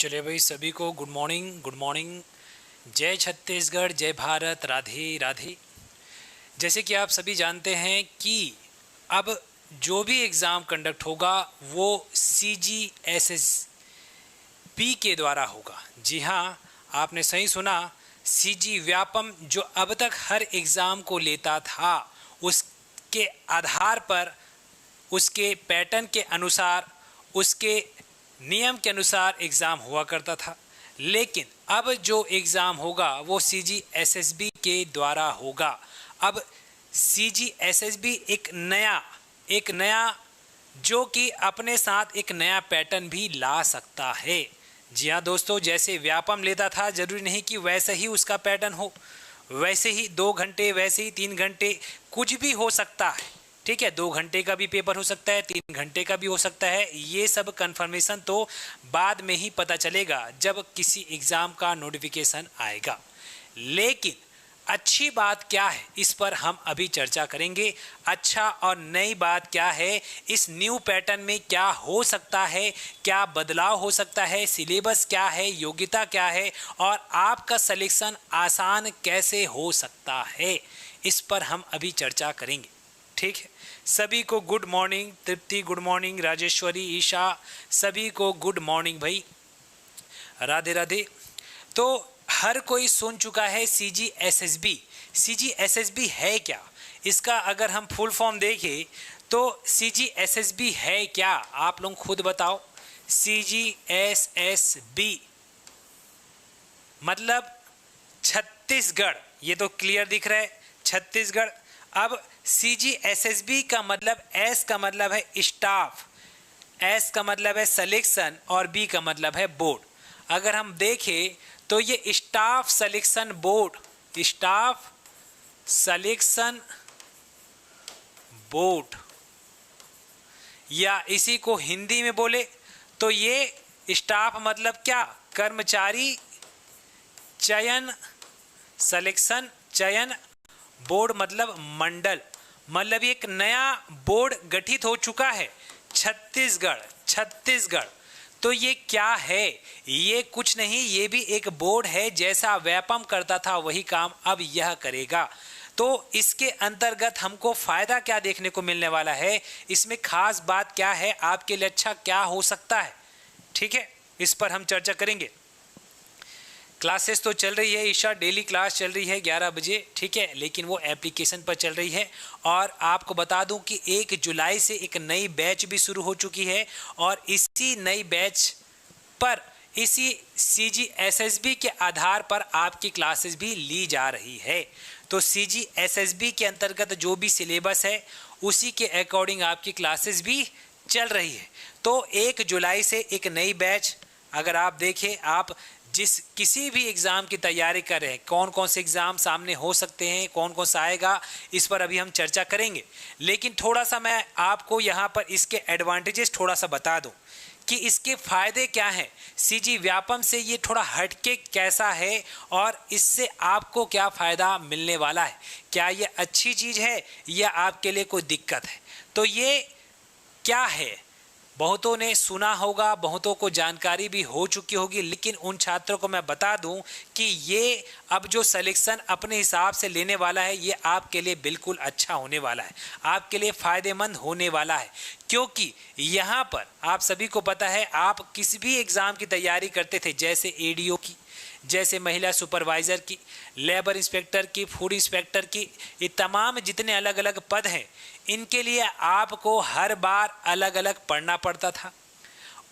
चलिए भाई, सभी को गुड मॉर्निंग। Good morning. जय छत्तीसगढ़, जय भारत, राधे राधे। जैसे कि आप सभी जानते हैं कि अब जो भी एग्ज़ाम कंडक्ट होगा वो CGSSB के द्वारा होगा। जी हाँ, आपने सही सुना। CG व्यापम जो अब तक हर एग्ज़ाम को लेता था, उसके आधार पर, उसके पैटर्न के अनुसार, उसके नियम के अनुसार एग्ज़ाम हुआ करता था। लेकिन अब जो एग्ज़ाम होगा वो CGSSB के द्वारा होगा। अब CGSSB एक नया जो कि अपने साथ एक नया पैटर्न भी ला सकता है। जी हाँ दोस्तों, जैसे व्यापम लेता था, जरूरी नहीं कि वैसे ही उसका पैटर्न हो, वैसे ही 2 घंटे, वैसे ही 3 घंटे, कुछ भी हो सकता है। ठीक है, 2 घंटे का भी पेपर हो सकता है, 3 घंटे का भी हो सकता है। ये सब कंफर्मेशन तो बाद में ही पता चलेगा जब किसी एग्ज़ाम का नोटिफिकेशन आएगा। लेकिन अच्छी बात क्या है, इस पर हम अभी चर्चा करेंगे। अच्छा और नई बात क्या है, इस न्यू पैटर्न में क्या हो सकता है, क्या बदलाव हो सकता है, सिलेबस क्या है, योग्यता क्या है और आपका सिलेक्शन आसान कैसे हो सकता है, इस पर हम अभी चर्चा करेंगे। ठीक है, सभी को गुड मॉर्निंग। तृप्ति गुड मॉर्निंग, राजेश्वरी, ईशा, सभी को गुड मॉर्निंग भाई, राधे राधे। तो हर कोई सुन चुका है CGSSB। CGSSB है क्या? इसका अगर हम फुल फॉर्म देखें तो CGSSB है क्या, आप लोग खुद बताओ। CGSSB मतलब छत्तीसगढ़, ये तो क्लियर दिख रहा है, छत्तीसगढ़। अब CGSSB का मतलब, S का मतलब है स्टाफ, S का मतलब है सिलेक्शन और B का मतलब है बोर्ड। अगर हम देखें तो ये staff selection board, staff selection board, या इसी को हिंदी में बोले तो ये स्टाफ मतलब क्या, कर्मचारी चयन, सिलेक्शन चयन, बोर्ड मतलब मंडल। मतलब एक नया बोर्ड गठित हो चुका है, छत्तीसगढ़। तो ये क्या है? ये कुछ नहीं, ये भी एक बोर्ड है। जैसा व्यापम करता था वही काम अब यह करेगा। तो इसके अंतर्गत हमको फायदा क्या देखने को मिलने वाला है, इसमें खास बात क्या है, आपके लिए अच्छा क्या हो सकता है, ठीक है, इस पर हम चर्चा करेंगे। क्लासेस तो चल रही है ईशा, डेली क्लास चल रही है 11 बजे, ठीक है, लेकिन वो एप्लीकेशन पर चल रही है। और आपको बता दूं कि 1 जुलाई से एक नई बैच भी शुरू हो चुकी है और इसी नई बैच पर, इसी CGSSB के आधार पर आपकी क्लासेस भी ली जा रही है। तो CGSSB के अंतर्गत जो भी सिलेबस है उसी के अकॉर्डिंग आपकी क्लासेस भी चल रही है। तो 1 जुलाई से एक नई बैच, अगर आप देखें, आप जिस किसी भी एग्ज़ाम की तैयारी कर रहे हैं, कौन कौन से एग्ज़ाम सामने हो सकते हैं, कौन कौन सा आएगा, इस पर अभी हम चर्चा करेंगे। लेकिन थोड़ा सा मैं आपको यहाँ पर इसके एडवांटेजेस थोड़ा सा बता दूँ कि इसके फ़ायदे क्या हैं, CG व्यापम से ये थोड़ा हटके कैसा है और इससे आपको क्या फ़ायदा मिलने वाला है, क्या ये अच्छी चीज़ है या आपके लिए कोई दिक्कत है। तो ये क्या है, बहुतों ने सुना होगा, बहुतों को जानकारी भी हो चुकी होगी, लेकिन उन छात्रों को मैं बता दूं कि ये अब जो सिलेक्शन अपने हिसाब से लेने वाला है, ये आपके लिए बिल्कुल अच्छा होने वाला है, आपके लिए फ़ायदेमंद होने वाला है। क्योंकि यहाँ पर आप सभी को पता है, आप किसी भी एग्ज़ाम की तैयारी करते थे, जैसे ADO की, जैसे महिला सुपरवाइज़र की, लेबर इंस्पेक्टर की, फूड इंस्पेक्टर की, ये तमाम जितने अलग अलग पद हैं, इनके लिए आपको हर बार अलग अलग पढ़ना पड़ता था।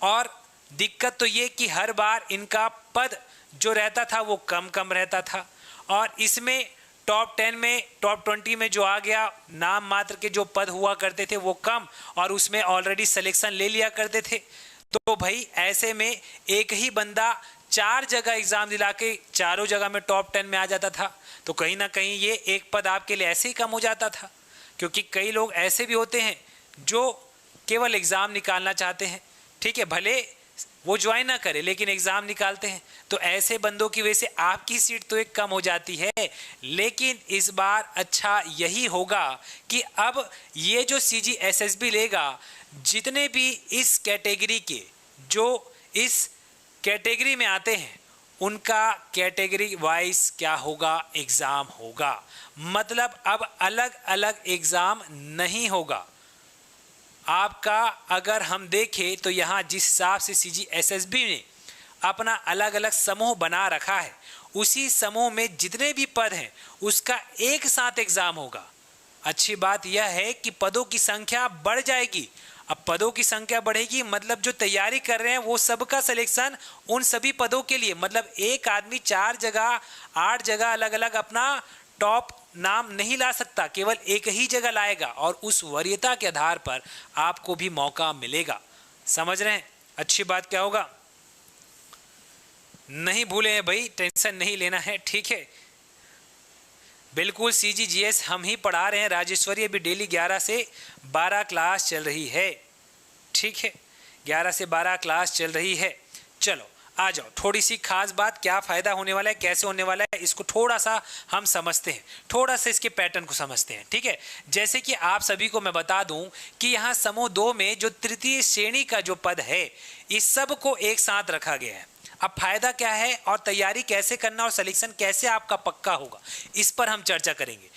और दिक्कत तो ये कि हर बार इनका पद जो रहता था वो कम कम रहता था, और इसमें टॉप 10 में, टॉप 20 में जो आ गया, नाम मात्र के जो पद हुआ करते थे वो कम, और उसमें ऑलरेडी सिलेक्शन ले लिया करते थे। तो भाई ऐसे में एक ही बंदा 4 जगह एग्ज़ाम दिला के चारों जगह में टॉप 10 में आ जाता था, तो कहीं ना कहीं ये एक पद आपके लिए ऐसे ही कम हो जाता था। क्योंकि कई लोग ऐसे भी होते हैं जो केवल एग्ज़ाम निकालना चाहते हैं, ठीक है, भले वो ज्वाइन ना करे लेकिन एग्ज़ाम निकालते हैं, तो ऐसे बंदों की वजह से आपकी सीट तो एक कम हो जाती है। लेकिन इस बार अच्छा यही होगा कि अब ये जो CGSSB लेगा, जितने भी इस कैटेगरी के, जो इस कैटेगरी में आते हैं उनका कैटेगरी वाइज क्या होगा, एग्जाम होगा। मतलब अब अलग अलग एग्जाम नहीं होगा आपका। अगर हम देखें तो यहाँ जिस हिसाब से CGSSB ने अपना अलग अलग समूह बना रखा है, उसी समूह में जितने भी पद हैं उसका एक साथ एग्जाम होगा। अच्छी बात यह है कि पदों की संख्या बढ़ जाएगी। अब पदों की संख्या बढ़ेगी मतलब जो तैयारी कर रहे हैं वो सबका सिलेक्शन उन सभी पदों के लिए, मतलब एक आदमी 4 जगह 8 जगह अलग अलग अपना टॉप नाम नहीं ला सकता, केवल एक ही जगह लाएगा और उस वरीयता के आधार पर आपको भी मौका मिलेगा। समझ रहे हैं अच्छी बात क्या होगा? नहीं भूले हैं भाई, टेंशन नहीं लेना है, ठीक है। बिल्कुल CGGS हम ही पढ़ा रहे हैं राजेश्वरी, अभी डेली 11 से 12 क्लास चल रही है, ठीक है, 11 से 12 क्लास चल रही है। चलो आ जाओ, थोड़ी सी खास बात, क्या फ़ायदा होने वाला है, कैसे होने वाला है, इसको थोड़ा सा हम समझते हैं, थोड़ा सा इसके पैटर्न को समझते हैं, ठीक है। जैसे कि आप सभी को मैं बता दूं कि यहाँ समूह 2 में जो तृतीय श्रेणी का जो पद है इस सब को एक साथ रखा गया है। अब फायदा क्या है और तैयारी कैसे करना और सिलेक्शन कैसे आपका पक्का होगा, इस पर हम चर्चा करेंगे।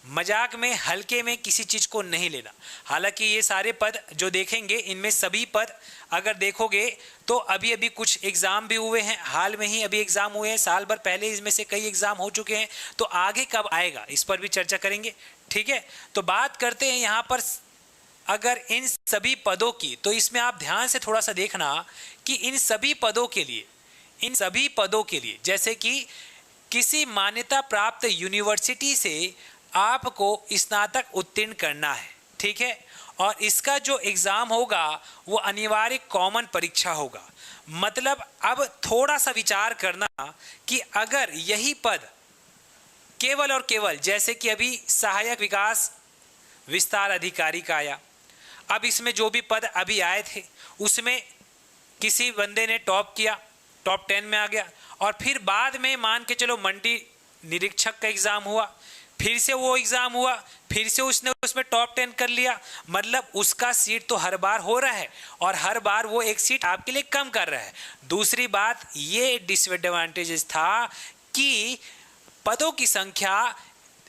मजाक में हल्के में किसी चीज को नहीं लेना। हालांकि ये सारे पद जो देखेंगे इनमें सभी पद अगर देखोगे तो अभी अभी कुछ एग्जाम भी हुए हैं, हाल में ही अभी एग्जाम हुए हैं, साल भर पहले इसमें से कई एग्जाम हो चुके हैं, तो आगे कब आएगा इस पर भी चर्चा करेंगे, ठीक है। तो बात करते हैं यहाँ पर अगर इन सभी पदों की, तो इसमें आप ध्यान से थोड़ा सा देखना कि इन सभी पदों के लिए जैसे कि किसी मान्यता प्राप्त यूनिवर्सिटी से आपको स्नातक उत्तीर्ण करना है, ठीक है, और इसका जो एग्जाम होगा वो अनिवार्य कॉमन परीक्षा होगा। मतलब अब थोड़ा सा विचार करना कि अगर यही पद केवल और केवल जैसे कि अभी सहायक विकास विस्तार अधिकारी का आया, अब इसमें जो भी पद अभी आए थे उसमें किसी बंदे ने टॉप किया, टॉप 10 में आ गया, और फिर बाद में मान के चलो मंडी निरीक्षक का एग्जाम हुआ, फिर से वो एग्जाम हुआ, फिर से उसने उसमें टॉप 10 कर लिया, मतलब उसका सीट तो हर बार हो रहा है और हर बार वो एक सीट आपके लिए कम कर रहा है। दूसरी बात ये डिसएडवांटेजेस था कि पदों की संख्या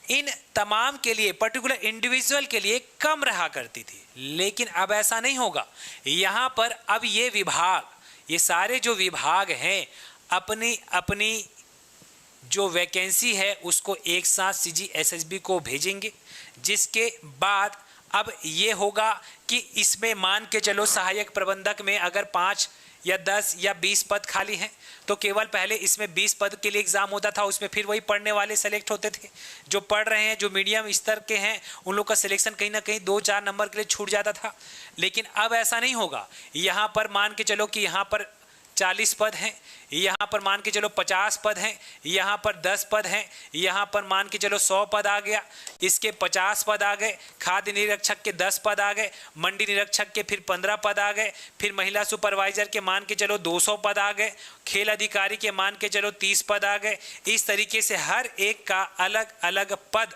इन तमाम के लिए पर्टिकुलर इंडिविजुअल के लिए कम रहा करती थी, लेकिन अब ऐसा नहीं होगा। यहाँ पर अब ये विभाग, ये सारे जो विभाग हैं अपनी अपनी जो वैकेंसी है उसको एक साथ CGSSB को भेजेंगे, जिसके बाद अब ये होगा कि इसमें मान के चलो सहायक प्रबंधक में अगर 5 या 10 या 20 पद खाली हैं तो केवल पहले इसमें 20 पद के लिए एग्जाम होता था, उसमें फिर वही पढ़ने वाले सेलेक्ट होते थे, जो पढ़ रहे हैं जो मीडियम स्तर के हैं उन लोग का सिलेक्शन कहीं ना कहीं 2-4 नंबर के लिए छूट जाता था। लेकिन अब ऐसा नहीं होगा। यहाँ पर मान के चलो कि यहाँ पर 40 पद हैं, यहाँ पर मान के चलो 50 पद हैं, यहाँ पर 10 पद हैं, यहाँ पर मान के चलो 100 पद आ गया, इसके 50 पद आ गए, खाद्य निरीक्षक के 10 पद आ गए, मंडी निरीक्षक के फिर 15 पद आ गए, फिर महिला सुपरवाइजर के मान के चलो 200 पद आ गए, खेल अधिकारी के मान के चलो 30 पद आ गए। इस तरीके से हर एक का अलग अलग पद,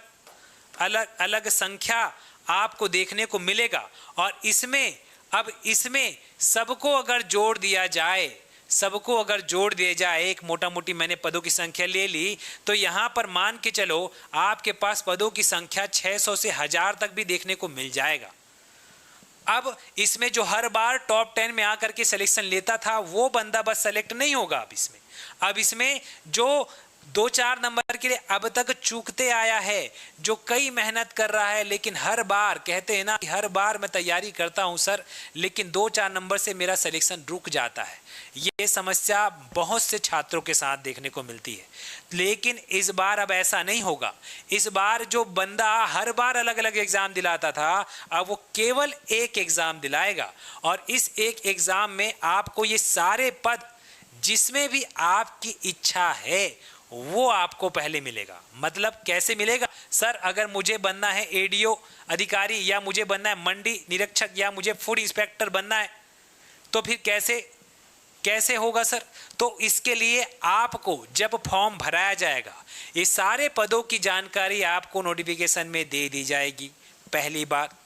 अलग अलग संख्या आपको देखने को मिलेगा। और इसमें सबको अगर जोड़ दिया जाए, एक मोटा मोटी मैंने पदों की संख्या ले ली, तो यहाँ पर मान के चलो आपके पास पदों की संख्या 600 से 1000 तक भी देखने को मिल जाएगा। अब इसमें जो हर बार टॉप 10 में आकर के सिलेक्शन लेता था वो बंदा बस सेलेक्ट नहीं होगा। अब इसमें जो 2-4 नंबर के लिए अब तक चूकते आया है, जो कई मेहनत कर रहा है, लेकिन हर बार कहते हैं ना कि हर बार मैं तैयारी करता हूं सर, लेकिन 2-4 नंबर से मेरा सिलेक्शन रुक जाता है। ये समस्या बहुत से छात्रों के साथ देखने को मिलती है। लेकिन इस बार अब ऐसा नहीं होगा। इस बार जो बंदा हर बार अलग अलग एग्जाम दिलाता था, अब वो केवल एक एग्जाम दिलाएगा, और इस एक एग्जाम में आपको ये सारे पद जिसमें भी आपकी इच्छा है वो आपको पहले मिलेगा। मतलब कैसे मिलेगा सर? अगर मुझे बनना है ADO अधिकारी, या मुझे बनना है मंडी निरीक्षक, या मुझे फूड इंस्पेक्टर बनना है, तो फिर कैसे होगा सर? तो इसके लिए आपको जब फॉर्म भराया जाएगा ये सारे पदों की जानकारी आपको नोटिफिकेशन में दे दी जाएगी, पहली बात।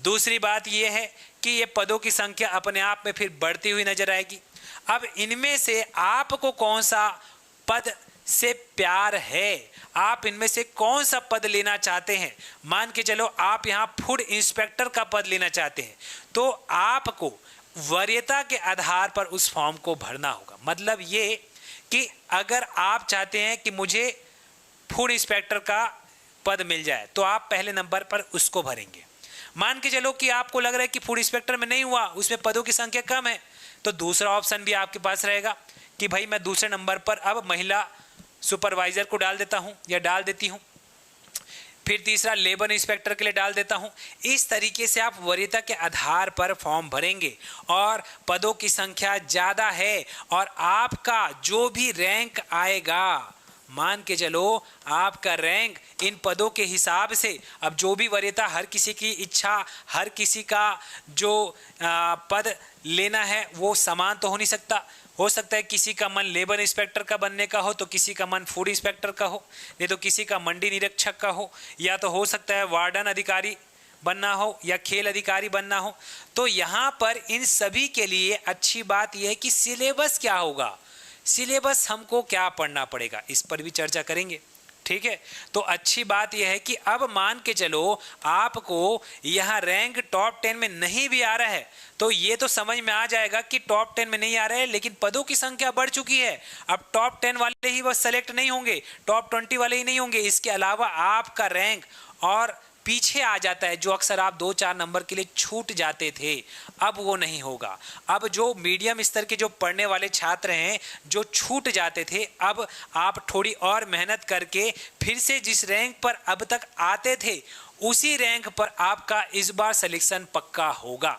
दूसरी बात यह है कि ये पदों की संख्या अपने आप में फिर बढ़ती हुई नजर आएगी। अब इनमें से आपको कौन सा पद से प्यार है, आप इनमें से कौन सा पद लेना चाहते हैं। मान के चलो आप यहां फूड इंस्पेक्टर का पद लेना चाहते हैं, तो आपको वरीयता के आधार पर उस फॉर्म को भरना होगा। मतलब ये कि अगर आप चाहते हैं कि मुझे फूड इंस्पेक्टर का पद मिल जाए तो आप पहले नंबर पर उसको भरेंगे। मान के चलो कि आपको लग रहा है कि फूड इंस्पेक्टर में नहीं हुआ, उसमें पदों की संख्या कम है, तो दूसरा ऑप्शन भी आपके पास रहेगा कि भाई मैं दूसरे नंबर पर अब महिला सुपरवाइजर को डाल देता हूं या डाल देती हूं, फिर तीसरा लेबर इंस्पेक्टर के लिए डाल देता हूं। इस तरीके से आप वरीयता के आधार पर फॉर्म भरेंगे और पदों की संख्या ज़्यादा है और आपका जो भी रैंक आएगा, मान के चलो आपका रैंक इन पदों के हिसाब से, अब जो भी वरीयता, हर किसी की इच्छा, हर किसी का जो पद लेना है वो समान तो हो सकता है किसी का मन लेबर इंस्पेक्टर का बनने का हो तो किसी का मन फूड इंस्पेक्टर का हो, नहीं तो किसी का मंडी निरीक्षक का हो, या तो हो सकता है वार्डन अधिकारी बनना हो या खेल अधिकारी बनना हो। तो यहाँ पर इन सभी के लिए अच्छी बात यह है कि सिलेबस क्या होगा, सिलेबस हमको क्या पढ़ना पड़ेगा, इस पर भी चर्चा करेंगे। ठीक है, तो अच्छी बात यह है कि अब मान के चलो आपको यहाँ रैंक टॉप 10 में नहीं भी आ रहा है तो ये तो समझ में आ जाएगा कि टॉप 10 में नहीं आ रहा है, लेकिन पदों की संख्या बढ़ चुकी है। अब टॉप 10 वाले ही बस सेलेक्ट नहीं होंगे, टॉप 20 वाले ही नहीं होंगे, इसके अलावा आपका रैंक और पीछे आ जाता है, जो अक्सर आप 2-4 नंबर के लिए छूट जाते थे, अब वो नहीं होगा। अब जो मीडियम स्तर के जो पढ़ने वाले छात्र हैं जो छूट जाते थे, अब आप थोड़ी और मेहनत करके फिर से जिस रैंक पर अब तक आते थे उसी रैंक पर आपका इस बार सिलेक्शन पक्का होगा।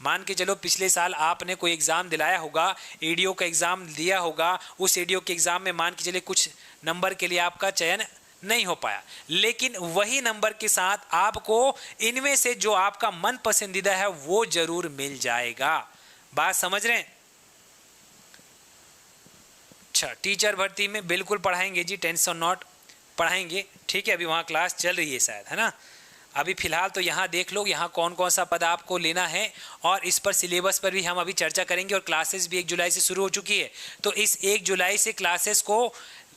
मान के चलो पिछले साल आपने कोई एग्ज़ाम दिलाया होगा, एडीओ का एग्ज़ाम दिया होगा, उस एडीओ के एग्ज़ाम में मान के चलिए कुछ नंबर के लिए आपका चयन नहीं हो पाया, लेकिन वही नंबर के साथ आपको इनमें से जो आपका मन पसंदीदा है वो जरूर मिल जाएगा। बात समझ रहे हैं? अच्छा, टीचर भर्ती में बिल्कुल पढ़ाएंगे जी, टेंशन नॉट, पढ़ाएंगे। ठीक है, अभी वहाँ क्लास चल रही है शायद, है ना। अभी फिलहाल तो यहाँ देख लो यहाँ कौन कौन सा पद आपको लेना है, और इस पर सिलेबस पर भी हम अभी चर्चा करेंगे। और क्लासेस भी 1 जुलाई से शुरू हो चुकी है, तो इस 1 जुलाई से क्लासेस को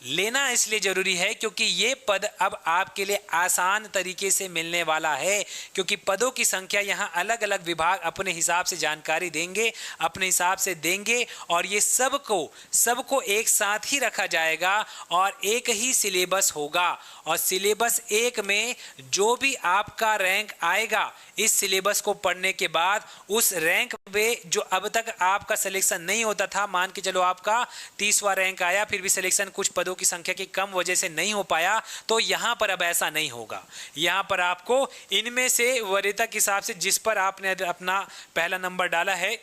लेना इसलिए जरूरी है क्योंकि ये पद अब आपके लिए आसान तरीके से मिलने वाला है, क्योंकि पदों की संख्या यहाँ अलग अलग विभाग अपने हिसाब से जानकारी देंगे, अपने हिसाब से देंगे, और ये सबको एक साथ ही रखा जाएगा और एक ही सिलेबस होगा। और सिलेबस 1 में जो भी आपका रैंक आएगा, इस सिलेबस को पढ़ने के बाद उस रैंक पे जो अब तक आपका सिलेक्शन नहीं होता था, मान के चलो आपका 30वां रैंक आया, फिर भी सिलेक्शन कुछ पदों की संख्या की कम वजह से नहीं हो पाया, तो यहाँ पर अब ऐसा नहीं होगा। यहाँ पर आपको इनमें से वरीयता के हिसाब से जिस पर आपने अपना पहला नंबर डाला है,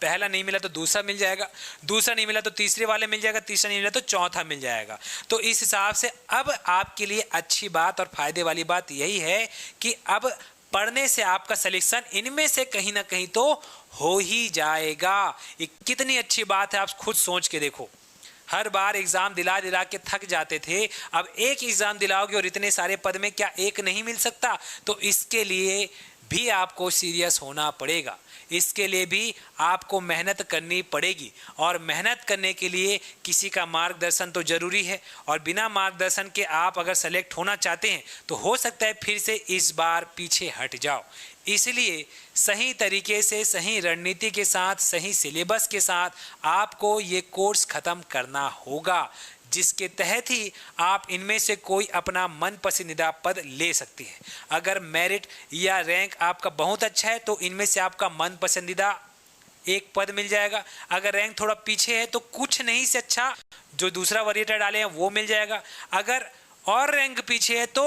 पहला नहीं मिला तो दूसरा मिल जाएगा, दूसरा नहीं मिला तो तीसरे वाले मिल जाएगा, तीसरा नहीं मिला तो चौथा मिल जाएगा। तो इस हिसाब से अब आपके लिए अच्छी बात और फायदे वाली बात यही है कि अब पढ़ने से आपका सिलेक्शन इनमें से कहीं ना कहीं तो हो ही जाएगा। ये कितनी अच्छी बात है, आप खुद सोच के देखो। हर बार एग्जाम दिला दिला के थक जाते थे, अब एक एग्जाम दिलाओगे और इतने सारे पद में क्या एक नहीं मिल सकता? तो इसके लिए भी आपको सीरियस होना पड़ेगा, इसके लिए भी आपको मेहनत करनी पड़ेगी, और मेहनत करने के लिए किसी का मार्गदर्शन तो जरूरी है। और बिना मार्गदर्शन के आप अगर सेलेक्ट होना चाहते हैं तो हो सकता है फिर से इस बार पीछे हट जाओ। इसलिए सही तरीके से, सही रणनीति के साथ, सही सिलेबस के साथ आपको ये कोर्स ख़त्म करना होगा, जिसके तहत ही आप इनमें से कोई अपना मन पसंदीदा पद ले सकते हैं। अगर मेरिट या रैंक आपका बहुत अच्छा है तो इनमें से आपका मन पसंदीदा एक पद मिल जाएगा। अगर रैंक थोड़ा पीछे है तो कुछ नहीं से अच्छा जो दूसरा वरीयता डाले हैं वो मिल जाएगा। अगर और रैंक पीछे है तो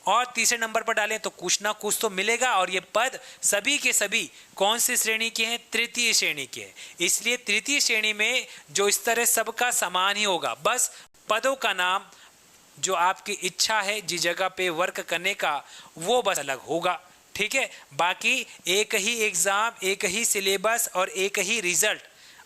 और तीसरे नंबर पर डालें तो कुछ ना कुछ तो मिलेगा। और ये पद सभी के सभी कौन सी श्रेणी के हैं? तृतीय श्रेणी के हैं। इसलिए तृतीय श्रेणी में जो स्तर है सबका समान ही होगा, बस पदों का नाम जो आपकी इच्छा है जिस जगह पे वर्क करने का वो बस अलग होगा। ठीक है, बाकी एक ही एग्जाम, एक ही सिलेबस और एक ही रिजल्ट,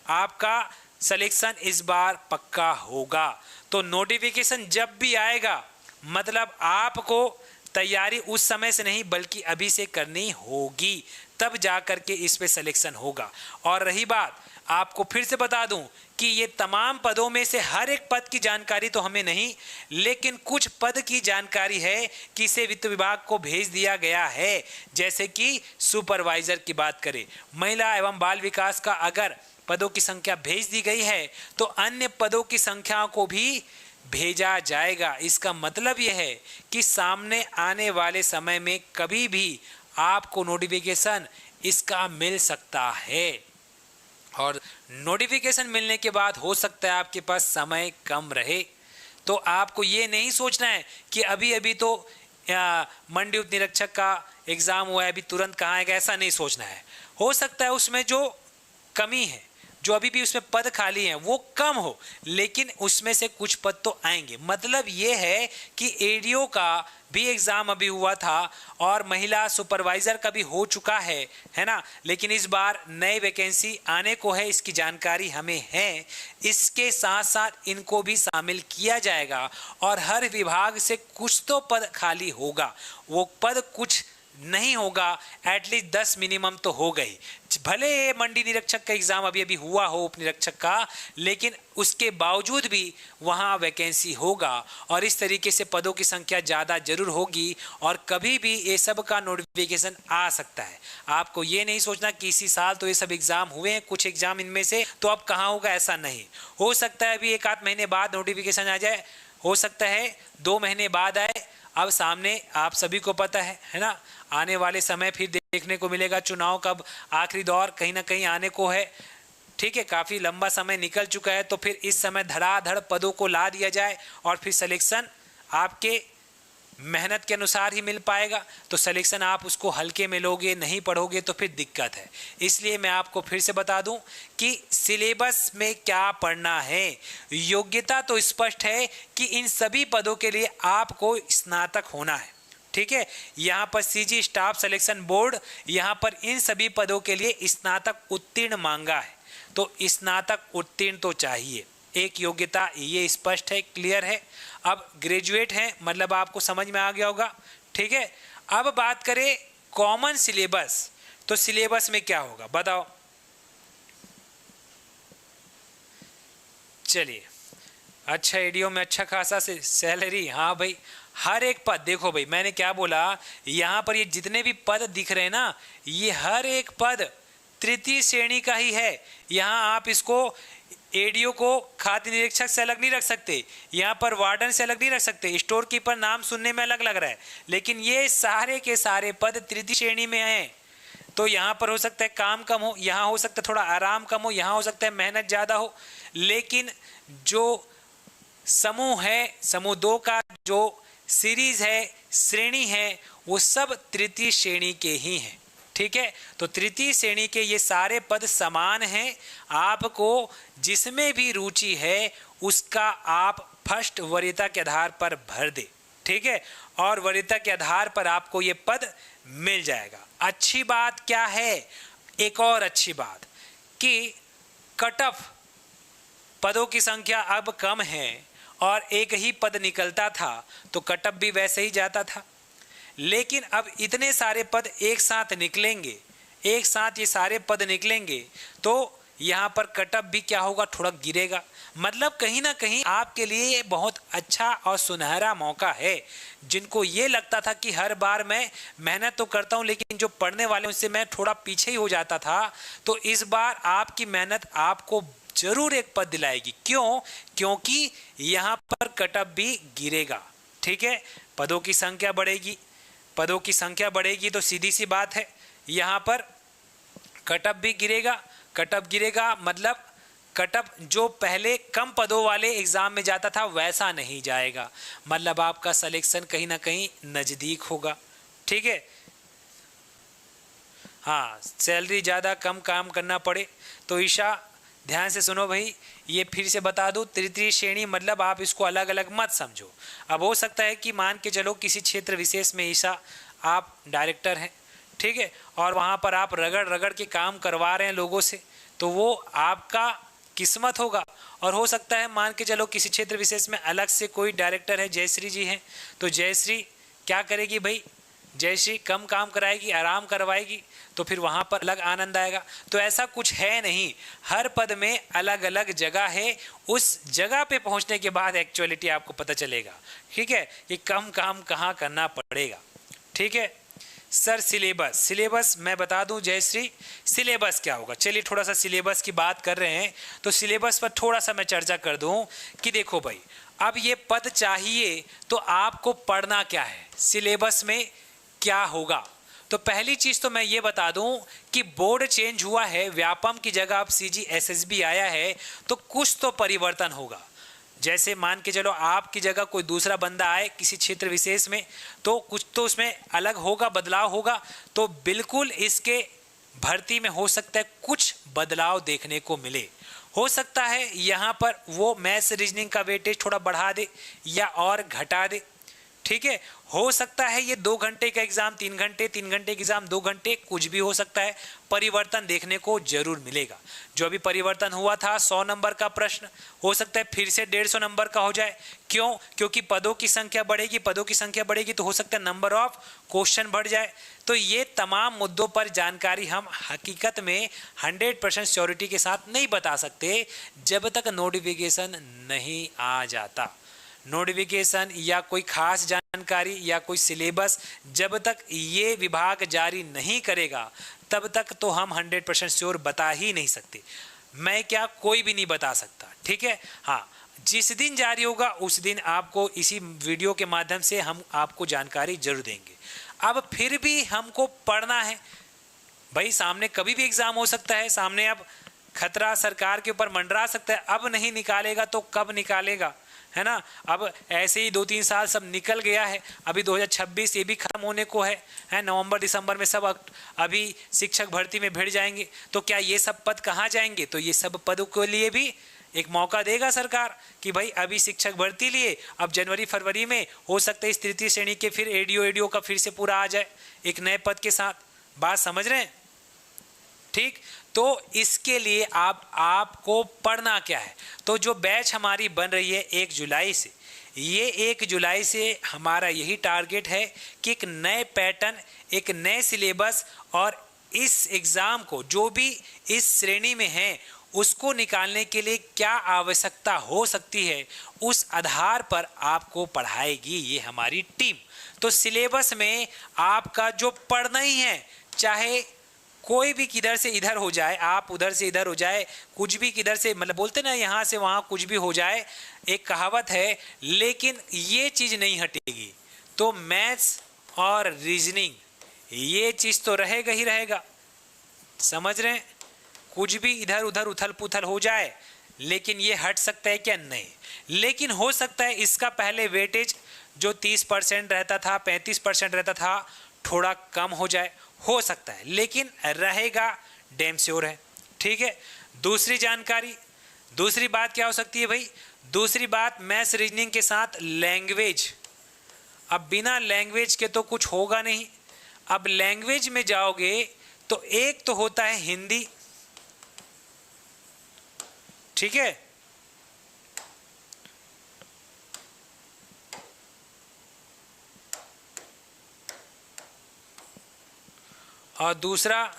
आपका सिलेक्शन इस बार पक्का होगा। तो नोटिफिकेशन जब भी आएगा मतलब आपको तैयारी उस समय से नहीं बल्कि अभी से करनी होगी, तब जा करके इस पे सिलेक्शन होगा। और रही बात आपको फिर से बता दूं कि ये तमाम पदों में से हर एक पद की जानकारी तो हमें नहीं, लेकिन कुछ पद की जानकारी है कि इसे वित्त विभाग को भेज दिया गया है। जैसे कि सुपरवाइजर की बात करें, महिला एवं बाल विकास का अगर पदों की संख्या भेज दी गई है तो अन्य पदों की संख्या को भी भेजा जाएगा। इसका मतलब यह है कि सामने आने वाले समय में कभी भी आपको नोटिफिकेशन इसका मिल सकता है, और नोटिफिकेशन मिलने के बाद हो सकता है आपके पास समय कम रहे। तो आपको ये नहीं सोचना है कि अभी अभी तो मंडी उप निरीक्षक का एग्जाम हुआ है, अभी तुरंत कहाँ आएगा, ऐसा नहीं सोचना है। हो सकता है उसमें जो कमी है, जो अभी भी उसमें पद खाली हैं वो कम हो, लेकिन उसमें से कुछ पद तो आएंगे। मतलब ये है कि एडीओ का भी एग्जाम अभी हुआ था और महिला सुपरवाइजर का भी हो चुका है ना, लेकिन इस बार नई वैकेंसी आने को है, इसकी जानकारी हमें है। इसके साथ साथ इनको भी शामिल किया जाएगा और हर विभाग से कुछ तो पद खाली होगा। वो पद कुछ नहीं होगा, एटलीस्ट 10 मिनिमम तो हो गई। भले मंडी निरीक्षक का एग्जाम अभी अभी हुआ हो, उप निरीक्षक का, लेकिन उसके बावजूद भी वहाँ वैकेंसी होगा और इस तरीके से पदों की संख्या ज़्यादा जरूर होगी और कभी भी ये सब का नोटिफिकेशन आ सकता है। आपको ये नहीं सोचना कि इसी साल तो ये सब एग्जाम हुए हैं, कुछ एग्जाम इनमें से तो अब कहाँ होगा, ऐसा नहीं। हो सकता है अभी 1-8 महीने बाद नोटिफिकेशन आ जाए, हो सकता है 2 महीने बाद आए। अब सामने आप सभी को पता है ना, आने वाले समय फिर देखने को मिलेगा चुनाव कब, आखिरी दौर कहीं ना कहीं आने को है। ठीक है, काफ़ी लंबा समय निकल चुका है, तो फिर इस समय धड़ाधड़ पदों को ला दिया जाए और फिर सिलेक्शन आपके मेहनत के अनुसार ही मिल पाएगा। तो सिलेक्शन आप उसको हल्के में लोगे, नहीं पढ़ोगे तो फिर दिक्कत है। इसलिए मैं आपको फिर से बता दूं कि सिलेबस में क्या पढ़ना है। योग्यता तो स्पष्ट है कि इन सभी पदों के लिए आपको स्नातक होना है। ठीक है, यहाँ पर सीजी स्टाफ सिलेक्शन बोर्ड यहाँ पर इन सभी पदों के लिए स्नातक उत्तीर्ण मांगा है, तो स्नातक उत्तीर्ण तो चाहिए। एक योग्यता ये स्पष्ट है, क्लियर है। अब ग्रेजुएट हैं, मतलब आपको समझ में आ गया होगा। ठीक है, अब बात करें कॉमन सिलेबस, तो सिलेबस में क्या होगा बताओ। चलिए, अच्छा एडीओ में अच्छा खासा सैलरी, हाँ भाई हर एक पद, देखो भाई मैंने क्या बोला, यहाँ पर ये जितने भी पद दिख रहे हैं ना, ये हर एक पद तृतीय श्रेणी का ही है। यहाँ आप इसको एडीओ को खाद्य निरीक्षक से अलग नहीं रख सकते, यहाँ पर वार्डन से अलग नहीं रख सकते, स्टोर कीपर नाम सुनने में अलग लग रहा है, लेकिन ये सारे के सारे पद तृतीय श्रेणी में हैं। तो यहाँ पर हो सकता है काम कम हो, यहाँ हो सकता है थोड़ा आराम कम हो, यहाँ हो सकता है मेहनत ज़्यादा हो, लेकिन जो समूह है, समूह 2 का जो सीरीज है, श्रेणी है, वो सब तृतीय श्रेणी के ही हैं। ठीक है, तो तृतीय श्रेणी के ये सारे पद समान हैं। आपको जिसमें भी रुचि है उसका आप फर्स्ट वरीयता के आधार पर भर दे। ठीक है, और वरीयता के आधार पर आपको ये पद मिल जाएगा। अच्छी बात क्या है, एक और अच्छी बात कि कट ऑफ पदों की संख्या अब कम है और एक ही पद निकलता था तो कट ऑफ भी वैसे ही जाता था, लेकिन अब इतने सारे पद एक साथ निकलेंगे, एक साथ ये सारे पद निकलेंगे तो यहाँ पर कट ऑफ भी क्या होगा, थोड़ा गिरेगा। मतलब कहीं ना कहीं आपके लिए बहुत अच्छा और सुनहरा मौका है। जिनको ये लगता था कि हर बार मैं मेहनत तो करता हूँ लेकिन जो पढ़ने वाले उनसे मैं थोड़ा पीछे ही हो जाता था, तो इस बार आपकी मेहनत आपको जरूर एक पद दिलाएगी। क्यों? क्योंकि यहाँ पर कट ऑफ भी गिरेगा। ठीक है, पदों की संख्या बढ़ेगी, पदों की संख्या बढ़ेगी तो सीधी सी बात है यहाँ पर कट ऑफ भी गिरेगा। कट ऑफ गिरेगा मतलब कट ऑफ जो पहले कम पदों वाले एग्जाम में जाता था वैसा नहीं जाएगा, मतलब आपका सिलेक्शन कहीं ना कहीं नज़दीक होगा। ठीक है, हाँ, सैलरी ज़्यादा कम काम करना पड़े तो ईशा ध्यान से सुनो भाई, ये फिर से बता दूं, तृतीय श्रेणी मतलब आप इसको अलग अलग मत समझो। अब हो सकता है कि मान के चलो किसी क्षेत्र विशेष में ईशा आप डायरेक्टर हैं, ठीक है, और वहाँ पर आप रगड़ रगड़ के काम करवा रहे हैं लोगों से, तो वो आपका किस्मत होगा। और हो सकता है मान के चलो किसी क्षेत्र विशेष में अलग से कोई डायरेक्टर है, जयश्री जी हैं, तो जयश्री क्या करेगी भाई, जयश्री कम काम कराएगी, आराम करवाएगी, तो फिर वहाँ पर अलग आनंद आएगा। तो ऐसा कुछ है नहीं, हर पद में अलग अलग जगह है, उस जगह पे पहुँचने के बाद एक्चुअलिटी आपको पता चलेगा, ठीक है, कि कम काम कहाँ करना पड़ेगा। ठीक है सर, सिलेबस मैं बता दूं जयश्री, सिलेबस क्या होगा। चलिए थोड़ा सा सिलेबस की बात कर रहे हैं तो सिलेबस पर थोड़ा सा मैं चर्चा कर दूं कि देखो भाई, अब ये पद चाहिए तो आपको पढ़ना क्या है, सिलेबस में क्या होगा। तो पहली चीज तो मैं ये बता दूं कि बोर्ड चेंज हुआ है, व्यापम की जगह अब CGSSB आया है, तो कुछ तो परिवर्तन होगा। जैसे मान के चलो आपकी जगह कोई दूसरा बंदा आए किसी क्षेत्र विशेष में, तो कुछ तो उसमें अलग होगा, बदलाव होगा। तो बिल्कुल इसके भर्ती में हो सकता है कुछ बदलाव देखने को मिले। हो सकता है यहाँ पर वो मैथ्स रीजनिंग का वेटेज थोड़ा बढ़ा दे या और घटा दे, ठीक है। हो सकता है ये 2 घंटे का एग्जाम 3 घंटे, 3 घंटे का एग्जाम 2 घंटे, कुछ भी हो सकता है। परिवर्तन देखने को जरूर मिलेगा। जो अभी परिवर्तन हुआ था 100 नंबर का प्रश्न, हो सकता है फिर से 150 नंबर का हो जाए। क्यों? क्योंकि पदों की संख्या बढ़ेगी, पदों की संख्या बढ़ेगी तो हो सकता है नंबर ऑफ क्वेश्चन बढ़ जाए। तो ये तमाम मुद्दों पर जानकारी हम हकीकत में 100% श्योरिटी के साथ नहीं बता सकते जब तक नोटिफिकेशन नहीं आ जाता। नोटिफिकेशन या कोई खास जानकारी या कोई सिलेबस जब तक ये विभाग जारी नहीं करेगा तब तक तो हम 100% श्योर बता ही नहीं सकते। मैं क्या, कोई भी नहीं बता सकता, ठीक है। हाँ, जिस दिन जारी होगा उस दिन आपको इसी वीडियो के माध्यम से हम आपको जानकारी जरूर देंगे। अब फिर भी हमको पढ़ना है भाई, सामने कभी भी एग्जाम हो सकता है, सामने अब खतरा सरकार के ऊपर मंडरा सकता है। अब नहीं निकालेगा तो कब निकालेगा, है ना। अब ऐसे ही 2-3 साल सब निकल गया है, अभी 2026 ये भी खत्म होने को है नवंबर दिसंबर में सब अभी शिक्षक भर्ती में भिड़ जाएंगे। तो क्या ये सब पद कहाँ जाएंगे? तो ये सब पदों के लिए भी एक मौका देगा सरकार कि भाई अभी शिक्षक भर्ती लिए, अब जनवरी फरवरी में हो सकता है इस तृतीय श्रेणी के फिर एडीओ का फिर से पूरा आ जाए एक नए पद के साथ। बात समझ रहे हैं? ठीक, तो इसके लिए आपको पढ़ना क्या है। तो जो बैच हमारी बन रही है 1 जुलाई से, ये 1 जुलाई से हमारा यही टारगेट है कि एक नए पैटर्न, एक नए सिलेबस और इस एग्ज़ाम को जो भी इस श्रेणी में है उसको निकालने के लिए क्या आवश्यकता हो सकती है उस आधार पर आपको पढ़ाएगी ये हमारी टीम। तो सिलेबस में आपका जो पढ़ना ही है, चाहे कोई भी किधर से इधर हो जाए, आप उधर से इधर हो जाए, कुछ भी किधर से, मतलब बोलते ना यहाँ से वहाँ कुछ भी हो जाए, एक कहावत है, लेकिन ये चीज़ नहीं हटेगी। तो मैथ्स और रीजनिंग ये चीज़ तो रहेगा ही रहेगा, समझ रहे हैं। कुछ भी इधर उधर उथल पुथल हो जाए लेकिन ये हट सकता है क्या? नहीं। लेकिन हो सकता है इसका पहले वेटेज जो 30% रहता था, 35% रहता था, थोड़ा कम हो जाए, हो सकता है, लेकिन रहेगा डैम श्योर है, ठीक है। दूसरी जानकारी, दूसरी बात क्या हो सकती है भाई? दूसरी बात मैथ्स रीजनिंग के साथ लैंग्वेज। अब बिना लैंग्वेज के तो कुछ होगा नहीं। अब लैंग्वेज में जाओगे तो एक तो होता है हिंदी, ठीक है, और दूसरा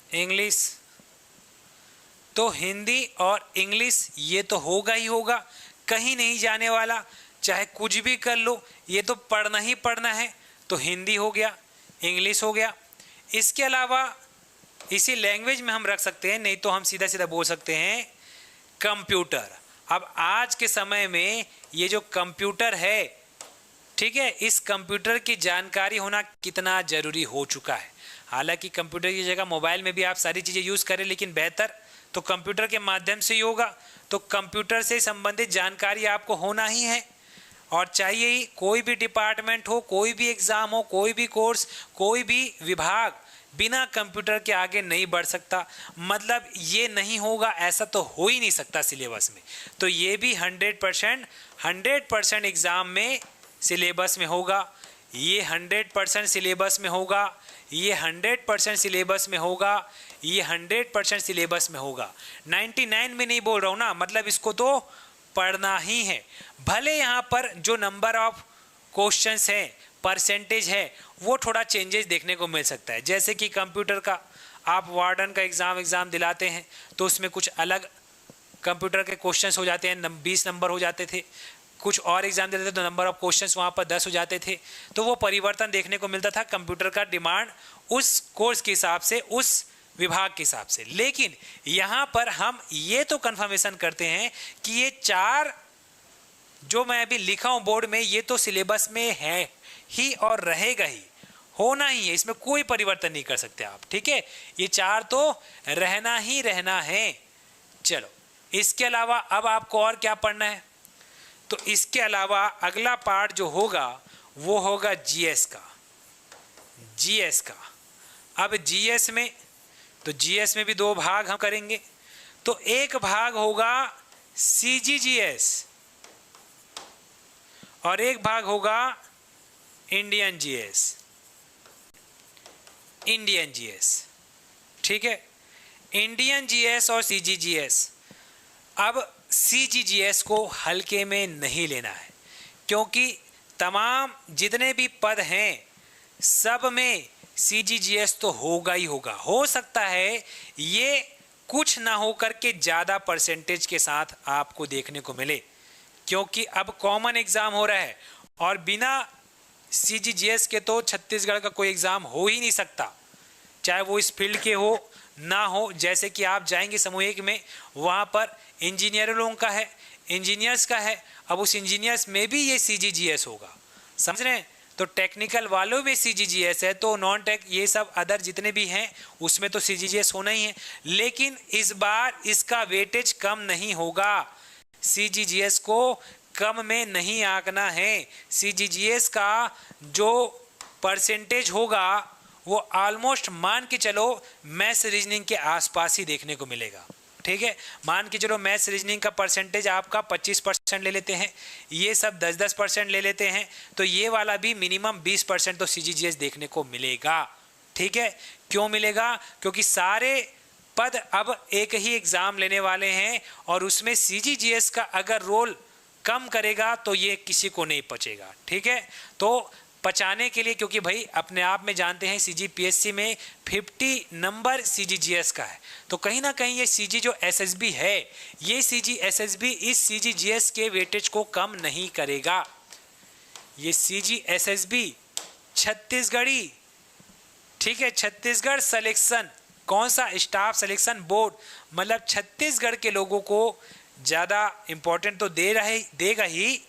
इंग्लिश। तो हिंदी और इंग्लिश ये तो होगा ही होगा, कहीं नहीं जाने वाला, चाहे कुछ भी कर लो, ये तो पढ़ना ही पढ़ना है। तो हिंदी हो गया, इंग्लिश हो गया। इसके अलावा इसी लैंग्वेज में हम रख सकते हैं, नहीं तो हम सीधा सीधा बोल सकते हैं कंप्यूटर। अब आज के समय में ये जो कंप्यूटर है, ठीक है, इस कंप्यूटर की जानकारी होना कितना जरूरी हो चुका है। हालांकि कंप्यूटर की जगह मोबाइल में भी आप सारी चीज़ें यूज़ करें, लेकिन बेहतर तो कंप्यूटर के माध्यम से ही होगा। तो कंप्यूटर से संबंधित जानकारी आपको होना ही है और चाहिए ही। कोई भी डिपार्टमेंट हो, कोई भी एग्ज़ाम हो, कोई भी कोर्स, कोई भी विभाग बिना कंप्यूटर के आगे नहीं बढ़ सकता। मतलब ये नहीं होगा ऐसा तो हो ही नहीं सकता सिलेबस में। तो ये भी 100% एग्ज़ाम में सिलेबस में होगा, ये 100% सिलेबस में होगा, ये 100% सिलेबस में होगा, ये 100% सिलेबस में होगा। 99 में नहीं बोल रहा हूँ ना, मतलब इसको तो पढ़ना ही है। भले यहाँ पर जो नंबर ऑफ क्वेश्चंस हैं परसेंटेज है वो थोड़ा चेंजेस देखने को मिल सकता है। जैसे कि कंप्यूटर का आप वार्डन का एग्ज़ाम दिलाते हैं तो उसमें कुछ अलग कंप्यूटर के क्वेश्चंस हो जाते हैं, 20 नंबर हो जाते थे। कुछ और एग्जाम देते थे तो नंबर ऑफ क्वेश्चंस वहाँ पर 10 हो जाते थे। तो वो परिवर्तन देखने को मिलता था, कंप्यूटर का डिमांड उस कोर्स के हिसाब से, उस विभाग के हिसाब से। लेकिन यहाँ पर हम ये तो कंफर्मेशन करते हैं कि ये 4 जो मैं अभी लिखा हूँ बोर्ड में, ये तो सिलेबस में है ही और रहेगा ही, होना ही है, इसमें कोई परिवर्तन नहीं कर सकते आप। ठीक है, ये 4 तो रहना ही रहना है। चलो, इसके अलावा अब आपको और क्या पढ़ना है? तो इसके अलावा अगला पार्ट जो होगा वो होगा जीएस का। जीएस का अब जीएस में, तो जीएस में भी 2 भाग हम करेंगे। तो एक भाग होगा सीजीजीएस और एक भाग होगा इंडियन जीएस। इंडियन जीएस, ठीक है, इंडियन जीएस और सीजीजीएस। अब सीजीजीएस को हल्के में नहीं लेना है, क्योंकि तमाम जितने भी पद हैं सब में सीजीजीएस तो होगा ही होगा। हो सकता है ये कुछ ना हो करके ज़्यादा परसेंटेज के साथ आपको देखने को मिले, क्योंकि अब कॉमन एग्ज़ाम हो रहा है और बिना सीजीजीएस के तो छत्तीसगढ़ का कोई एग्ज़ाम हो ही नहीं सकता, चाहे वो इस फील्ड के हो ना हो। जैसे कि आप जाएंगे समूहिक में, वहाँ पर इंजीनियर लोगों का है, इंजीनियर्स का है, अब उस इंजीनियर्स में भी ये सीजीजीएस होगा, समझ रहे हैं? तो टेक्निकल वालों में सीजीजीएस है, तो नॉन टेक ये सब अदर जितने भी हैं उसमें तो सीजीजीएस होना ही है। लेकिन इस बार इसका वेटेज कम नहीं होगा, सीजीजीएस को कम में नहीं आंकना है। सीजीजीएस का जो परसेंटेज होगा वो ऑलमोस्ट मान के चलो मैथ्स रीजनिंग के आसपास ही देखने को मिलेगा। ठीक है, मान के चलो मैथ्स रीजनिंग का परसेंटेज आपका 25% ले लेते हैं, ये सब 10-10% ले लेते हैं, तो ये वाला भी मिनिमम 20% तो सीजीजीएस देखने को मिलेगा। ठीक है, क्यों मिलेगा? क्योंकि सारे पद अब एक ही एग्जाम लेने वाले हैं और उसमें सीजीजीएस का अगर रोल कम करेगा तो ये किसी को नहीं पचेगा। ठीक है, तो पचाने के लिए, क्योंकि भाई अपने आप में जानते हैं सीजीपीएससी में 50 नंबर सीजीजीएस का है, तो कहीं ना कहीं ये सीजी जो एसएसबी है, ये सीजी एसएसबी इस सीजीजीएस के वेटेज को कम नहीं करेगा। ये सीजी एसएसबी छत्तीसगढ़ी, ठीक है, छत्तीसगढ़ सिलेक्शन, कौन सा? स्टाफ सिलेक्शन बोर्ड, मतलब छत्तीसगढ़ के लोगों को ज़्यादा इम्पोर्टेंट तो देगा ही।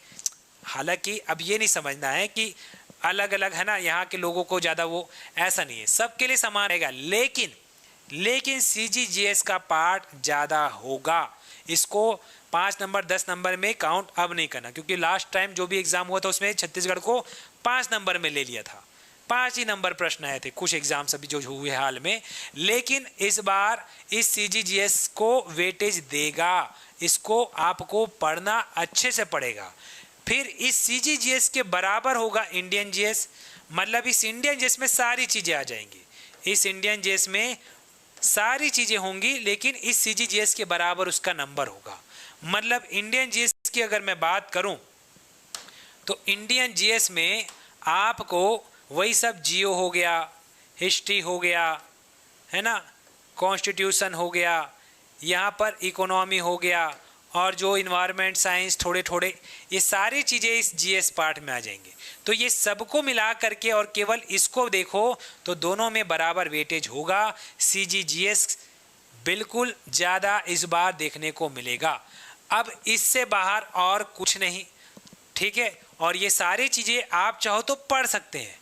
हालांकि अब ये नहीं समझना है कि अलग अलग है ना, यहाँ के लोगों को ज़्यादा, वो ऐसा नहीं है, सबके लिए समान रहेगा। लेकिन सीजीजीएस का पार्ट ज़्यादा होगा, इसको 5 नंबर 10 नंबर में काउंट अब नहीं करना, क्योंकि लास्ट टाइम जो भी एग्जाम हुआ था उसमें छत्तीसगढ़ को 5 नंबर में ले लिया था, 5 ही नंबर प्रश्न आए थे कुछ एग्जाम सभी जो हुए हाल में। लेकिन इस बार इस सीजीजीएस को वेटेज देगा, इसको आपको पढ़ना अच्छे से पड़ेगा। फिर इस सीजीजीएस के बराबर होगा इंडियन जीएस, मतलब इस इंडियन जीएस में सारी चीज़ें आ जाएंगी, इस इंडियन जीएस में सारी चीज़ें होंगी, लेकिन इस सीजीजीएस के बराबर उसका नंबर होगा। मतलब इंडियन जीएस की अगर मैं बात करूं तो इंडियन जीएस में आपको वही सब जियो हो गया, हिस्ट्री हो गया, है ना, कॉन्स्टिट्यूशन हो गया, यहाँ पर इकोनॉमी हो गया, और जो इन्वायरमेंट साइंस थोड़े थोड़े, ये सारी चीज़ें इस जीएस पार्ट में आ जाएंगे। तो ये सबको मिला करके और केवल इसको देखो तो दोनों में बराबर वेटेज होगा। सीजीजीएस बिल्कुल ज़्यादा इस बार देखने को मिलेगा, अब इससे बाहर और कुछ नहीं। ठीक है, और ये सारी चीज़ें आप चाहो तो पढ़ सकते हैं,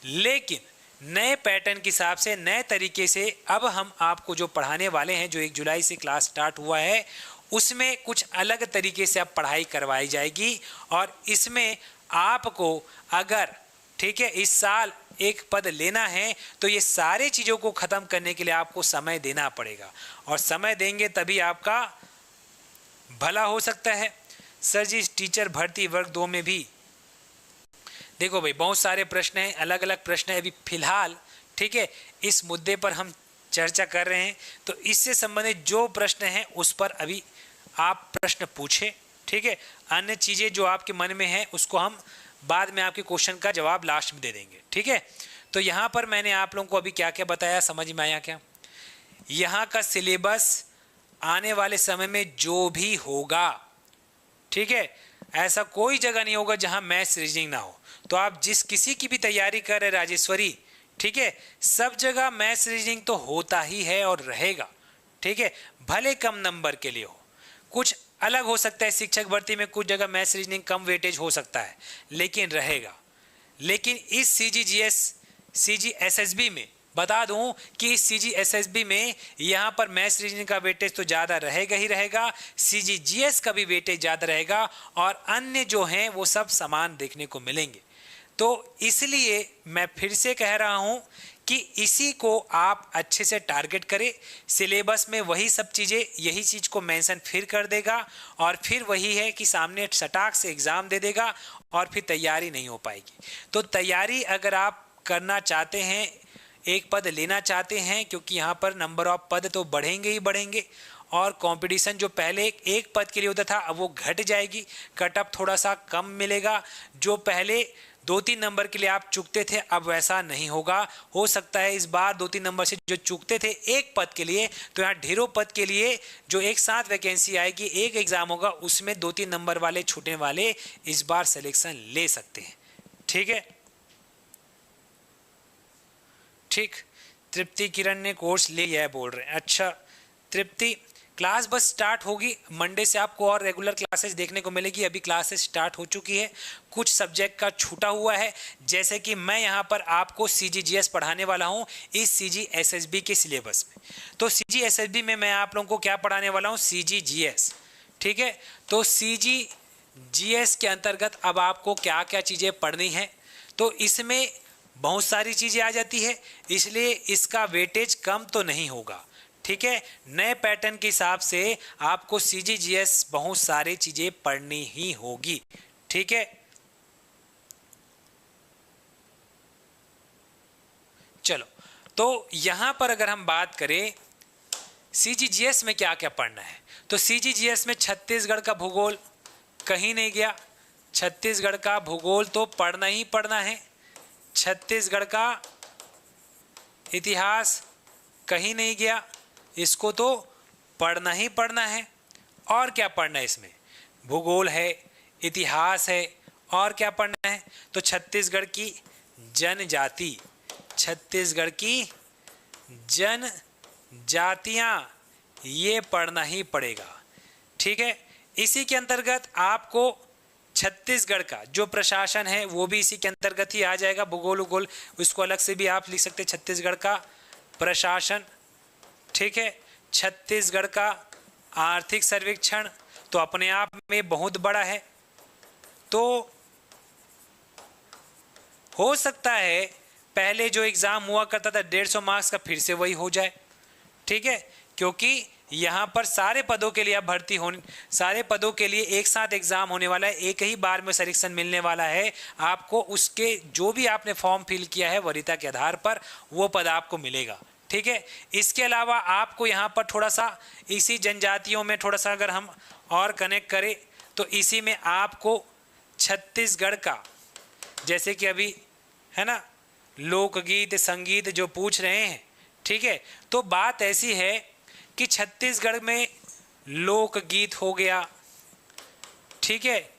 लेकिन नए पैटर्न के हिसाब से, नए तरीके से अब हम आपको जो पढ़ाने वाले हैं, जो 1 जुलाई से क्लास स्टार्ट हुआ है, उसमें कुछ अलग तरीके से अब पढ़ाई करवाई जाएगी। और इसमें आपको अगर, ठीक है, इस साल एक पद लेना है तो ये सारी चीज़ों को ख़त्म करने के लिए आपको समय देना पड़ेगा, और समय देंगे तभी आपका भला हो सकता है। सर जी, टीचर भर्ती वर्ग 2 में भी देखो भाई बहुत सारे प्रश्न हैं, अलग अलग प्रश्न है अभी फिलहाल। ठीक है, इस मुद्दे पर हम चर्चा कर रहे हैं, तो इससे संबंधित जो प्रश्न हैं उस पर अभी आप प्रश्न पूछे। ठीक है, अन्य चीज़ें जो आपके मन में हैं उसको हम बाद में आपके क्वेश्चन का जवाब लास्ट में दे देंगे, ठीक है। तो यहाँ पर मैंने आप लोगों को अभी क्या क्या बताया, समझ में आया क्या? यहाँ का सिलेबस आने वाले समय में जो भी होगा, ठीक है, ऐसा कोई जगह नहीं होगा जहां मैथ्स रीजनिंग ना हो। तो आप जिस किसी की भी तैयारी कर रहे राजेश्वरी, ठीक है, सब जगह मैथ्स रीजनिंग तो होता ही है और रहेगा, ठीक है, भले कम नंबर के लिए हो। कुछ अलग हो सकता है, शिक्षक भर्ती में कुछ जगह मैथ्स रीजनिंग कम वेटेज हो सकता है, लेकिन रहेगा। लेकिन इस CGGS CGSSB में बता दूं कि इस CGSSB में यहाँ पर मैथ्स रीजनिंग का वेटेज तो ज़्यादा रहेगा ही रहेगा, CGGS का भी वेटेज ज़्यादा रहेगा, और अन्य जो हैं वो सब समान देखने को मिलेंगे। तो इसलिए मैं फिर से कह रहा हूँ कि इसी को आप अच्छे से टारगेट करें। सिलेबस में वही सब चीज़ें, यही चीज़ को मेंशन फिर कर देगा, और फिर वही है कि सामने सटाक से एग्ज़ाम दे देगा और फिर तैयारी नहीं हो पाएगी। तो तैयारी अगर आप करना चाहते हैं, एक पद लेना चाहते हैं, क्योंकि यहाँ पर नंबर ऑफ पद तो बढ़ेंगे ही बढ़ेंगे, और कंपटीशन जो पहले एक पद के लिए होता था अब वो घट जाएगी, कट ऑफ थोड़ा सा कम मिलेगा। जो पहले 2-3 नंबर के लिए आप चुकते थे अब वैसा नहीं होगा। हो सकता है इस बार 2-3 नंबर से जो चुकते थे एक पद के लिए, तो यहाँ ढेरों पद के लिए जो एक साथ वैकेंसी आएगी, एक एग्जाम होगा, उसमें 2-3 नंबर वाले छूटने वाले इस बार सिलेक्शन ले सकते हैं, ठीक है। ठीक, तृप्ति किरण ने कोर्स ले लिया है बोल रहे हैं। अच्छा तृप्ति, क्लास बस स्टार्ट होगी मंडे से, आपको और रेगुलर क्लासेस देखने को मिलेगी। अभी क्लासेस स्टार्ट हो चुकी है, कुछ सब्जेक्ट का छूटा हुआ है, जैसे कि मैं यहाँ पर आपको CGGS पढ़ाने वाला हूँ इस CGSSB के सिलेबस में। तो CGSSB में मैं आप लोगों को क्या पढ़ाने वाला हूँ, CGGS, ठीक है। तो CGGS के अंतर्गत अब आपको क्या क्या चीज़ें पढ़नी है, तो इसमें बहुत सारी चीज़ें आ जाती है, इसलिए इसका वेटेज कम तो नहीं होगा, ठीक है। नए पैटर्न के हिसाब से आपको CGGS बहुत सारी चीज़ें पढ़नी ही होगी, ठीक है। चलो, तो यहाँ पर अगर हम बात करें CGGS में क्या क्या पढ़ना है, तो CGGS में छत्तीसगढ़ का भूगोल कहीं नहीं गया, छत्तीसगढ़ का भूगोल तो पढ़ना ही पढ़ना है। छत्तीसगढ़ का इतिहास कहीं नहीं गया, इसको तो पढ़ना ही पढ़ना है। और क्या पढ़ना है इसमें, भूगोल है, इतिहास है, और क्या पढ़ना है, तो छत्तीसगढ़ की जनजाति, छत्तीसगढ़ की जनजातियाँ, ये पढ़ना ही पड़ेगा, ठीक है। इसी के अंतर्गत आपको छत्तीसगढ़ का जो प्रशासन है वो भी इसी के अंतर्गत ही आ जाएगा। भूगोल उगोल उसको अलग से भी आप लिख सकते हैं, छत्तीसगढ़ का प्रशासन, ठीक है। छत्तीसगढ़ का आर्थिक सर्वेक्षण तो अपने आप में बहुत बड़ा है, तो हो सकता है पहले जो एग्ज़ाम हुआ करता था 150 मार्क्स का फिर से वही हो जाए, ठीक है, क्योंकि यहाँ पर सारे पदों के लिए अब भर्ती होने, सारे पदों के लिए एक साथ एग्जाम होने वाला है, एक ही बार में सिलेक्शन मिलने वाला है आपको। उसके जो भी आपने फॉर्म फिल किया है वरीयता के आधार पर वो पद आपको मिलेगा, ठीक है। इसके अलावा आपको यहाँ पर थोड़ा सा इसी जनजातियों में थोड़ा सा अगर हम और कनेक्ट करें तो इसी में आपको छत्तीसगढ़ का, जैसे कि अभी है ना लोकगीत संगीत जो पूछ रहे हैं, ठीक है, तो बात ऐसी है कि छत्तीसगढ़ में लोकगीत हो गया, ठीक है,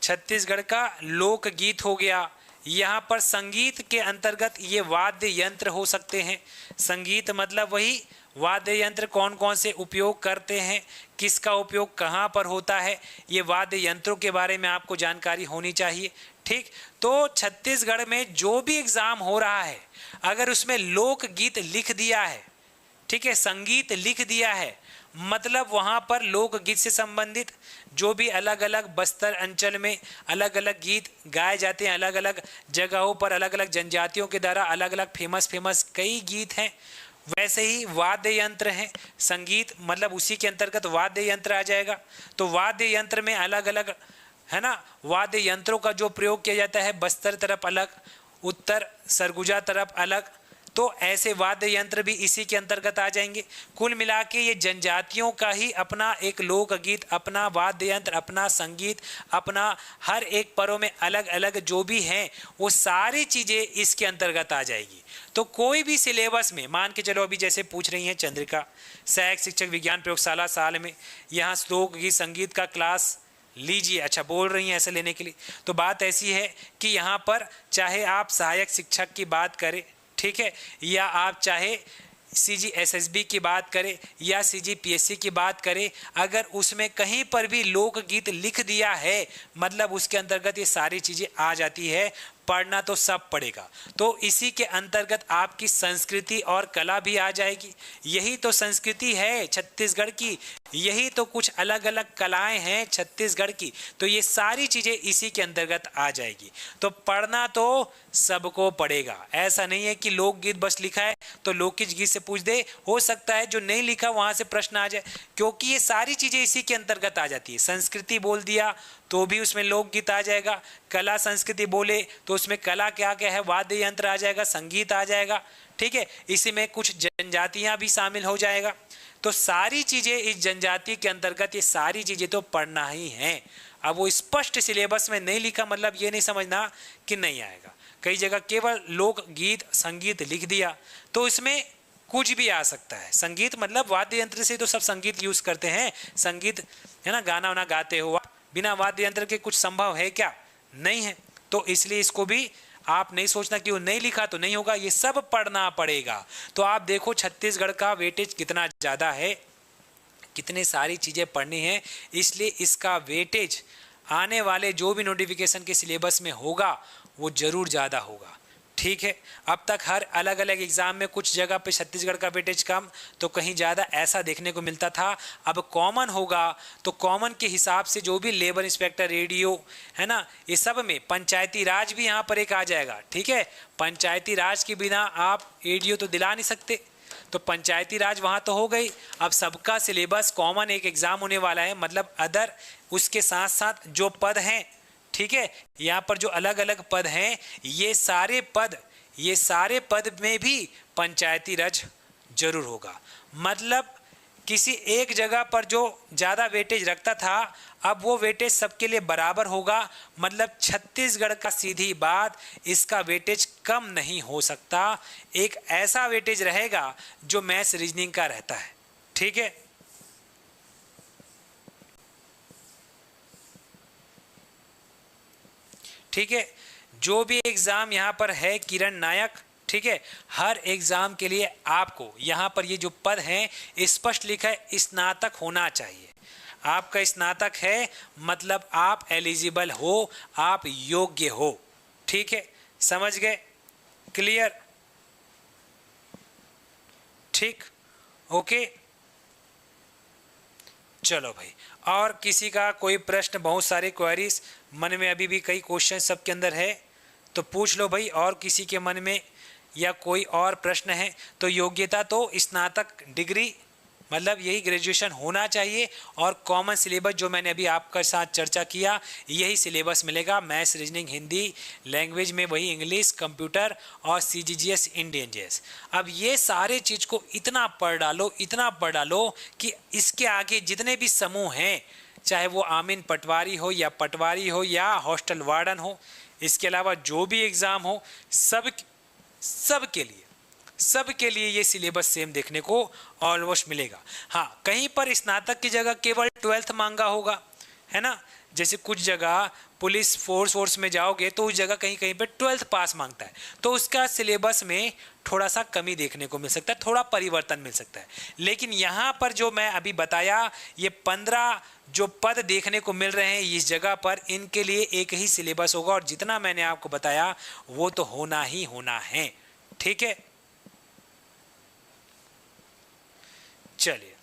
छत्तीसगढ़ का लोकगीत हो गया। यहाँ पर संगीत के अंतर्गत ये वाद्य यंत्र हो सकते हैं। संगीत मतलब वही वाद्य यंत्र कौन कौन से उपयोग करते हैं, किसका उपयोग कहाँ पर होता है, ये वाद्य यंत्रों के बारे में आपको जानकारी होनी चाहिए, ठीक। तो छत्तीसगढ़ में जो भी एग्ज़ाम हो रहा है अगर उसमें लोकगीत लिख दिया है, ठीक है, संगीत लिख दिया है, मतलब वहाँ पर लोकगीत से संबंधित जो भी अलग अलग बस्तर अंचल में अलग अलग गीत गाए जाते हैं, अलग अलग जगहों पर अलग अलग जनजातियों के द्वारा अलग अलग फेमस कई गीत हैं, वैसे ही वाद्य यंत्र हैं। संगीत मतलब उसी के अंतर्गत वाद्य यंत्र आ जाएगा। तो वाद्य यंत्र में अलग अलग है ना, वाद्य यंत्रों का जो प्रयोग किया जाता है, बस्तर तरफ अलग, उत्तर सरगुजा तरफ अलग, तो ऐसे वाद्य यंत्र भी इसी के अंतर्गत आ जाएंगे। कुल मिला के ये जनजातियों का ही अपना एक लोकगीत, अपना वाद्य यंत्र, अपना संगीत, अपना हर एक पर्व में अलग अलग जो भी हैं वो सारी चीजें इसके अंतर्गत आ जाएगी। तो कोई भी सिलेबस में मान के चलो, अभी जैसे पूछ रही हैं चंद्रिका, सहायक शिक्षक विज्ञान प्रयोगशाला साल में यहाँ लोकगीत संगीत का क्लास लीजिए, अच्छा बोल रही हैं ऐसे लेने के लिए। तो बात ऐसी है कि यहाँ पर चाहे आप सहायक शिक्षक की बात करें, ठीक है, या आप चाहे CGSSB की बात करें या CGPSC की बात करें, अगर उसमें कहीं पर भी लोकगीत लिख दिया है मतलब उसके अंतर्गत ये सारी चीजें आ जाती है। पढ़ना तो सब पड़ेगा। तो इसी के अंतर्गत आपकी संस्कृति और कला भी आ जाएगी। यही तो संस्कृति है छत्तीसगढ़ की, यही तो कुछ अलग अलग कलाएं हैं छत्तीसगढ़ की। तो ये सारी चीजें इसी के अंतर्गत आ जाएगी। तो पढ़ना तो सबको पड़ेगा। ऐसा नहीं है कि लोकगीत बस लिखा है तो लोकगीत से पूछ दे, हो सकता है जो नहीं लिखा वहां से प्रश्न आ जाए, क्योंकि ये सारी चीजें इसी के अंतर्गत आ जाती है। संस्कृति बोल दिया तो भी उसमें लोकगीत आ जाएगा, कला संस्कृति बोले तो उसमें कला क्या क्या है, वाद्य यंत्र आ जाएगा, संगीत आ जाएगा, ठीक है, इसी में कुछ जनजातियां भी शामिल हो जाएगा। तो सारी चीजें इस जनजाति के अंतर्गत, ये सारी चीजें तो पढ़ना ही है। अब वो स्पष्ट सिलेबस में नहीं लिखा मतलब ये नहीं समझना कि नहीं आएगा। कई जगह केवल लोकगीत संगीत लिख दिया तो इसमें कुछ भी आ सकता है। संगीत मतलब वाद्य यंत्र से तो सब संगीत यूज करते हैं, संगीत है ना, गाना वाना गाते हो, बिना वाद्य यंत्र के कुछ संभव है क्या? नहीं है। तो इसलिए इसको भी आप नहीं सोचना कि वो नहीं लिखा तो नहीं होगा, ये सब पढ़ना पड़ेगा। तो आप देखो छत्तीसगढ़ का वेटेज कितना ज़्यादा है, कितनी सारी चीज़ें पढ़नी है, इसलिए इसका वेटेज आने वाले जो भी नोटिफिकेशन के सिलेबस में होगा वो जरूर ज़्यादा होगा। ठीक है, अब तक हर अलग अलग एग्जाम में कुछ जगह पे छत्तीसगढ़ का वेटेज कम तो कहीं ज़्यादा ऐसा देखने को मिलता था। अब कॉमन होगा तो कॉमन के हिसाब से जो भी लेबर इंस्पेक्टर, रेडियो है ना, ये सब में पंचायती राज भी यहाँ पर एक आ जाएगा। ठीक है, पंचायती राज के बिना आप रेडियो तो दिला नहीं सकते, तो पंचायती राज वहाँ तो हो गई। अब सबका सिलेबस कॉमन एक एग्जाम होने वाला है, मतलब अदर उसके साथ साथ जो पद हैं, ठीक है, यहाँ पर जो अलग अलग पद हैं ये सारे पद में भी पंचायती राज जरूर होगा। मतलब किसी एक जगह पर जो ज़्यादा वेटेज रखता था अब वो वेटेज सबके लिए बराबर होगा। मतलब छत्तीसगढ़ का सीधी बात, इसका वेटेज कम नहीं हो सकता। एक ऐसा वेटेज रहेगा जो मैथ्स रीजनिंग का रहता है। ठीक है, ठीक है, जो भी एग्जाम यहाँ पर है किरण नायक, ठीक है, हर एग्जाम के लिए आपको यहाँ पर ये जो पद हैं स्पष्ट लिखा है स्नातक होना चाहिए। आपका स्नातक है मतलब आप एलिजिबल हो, आप योग्य हो। ठीक है, समझ गए? क्लियर? ठीक, ओके, चलो भाई। और किसी का कोई प्रश्न, बहुत सारे क्वेरीज मन में अभी भी कई क्वेश्चन सबके अंदर है तो पूछ लो भाई। और किसी के मन में या कोई और प्रश्न है तो योग्यता तो स्नातक डिग्री मतलब यही ग्रेजुएशन होना चाहिए, और कॉमन सिलेबस जो मैंने अभी आपके साथ चर्चा किया यही सिलेबस मिलेगा। मैथ्स, रीजनिंग, हिंदी, लैंग्वेज में वही इंग्लिश, कंप्यूटर और CGGS, इंडियन GS। अब ये सारे चीज़ को इतना पढ़ डालो कि इसके आगे जितने भी समूह हैं, चाहे वो आमीन पटवारी हो या पटवारी हो या हॉस्टल वार्डन हो, इसके अलावा जो भी एग्ज़ाम हो, सबके लिए ये सिलेबस सेम देखने को ऑलमोस्ट मिलेगा। हाँ, कहीं पर स्नातक की जगह केवल 12th मांगा होगा, है ना। जैसे कुछ जगह पुलिस फोर्स में जाओगे तो उस जगह कहीं कहीं पे 12th पास मांगता है, तो उसका सिलेबस में थोड़ा सा कमी देखने को मिल सकता है, थोड़ा परिवर्तन मिल सकता है। लेकिन यहाँ पर जो मैं अभी बताया ये 15 जो पद देखने को मिल रहे हैं इस जगह पर, इनके लिए एक ही सिलेबस होगा, और जितना मैंने आपको बताया वो तो होना ही होना है। ठीक है, चलिए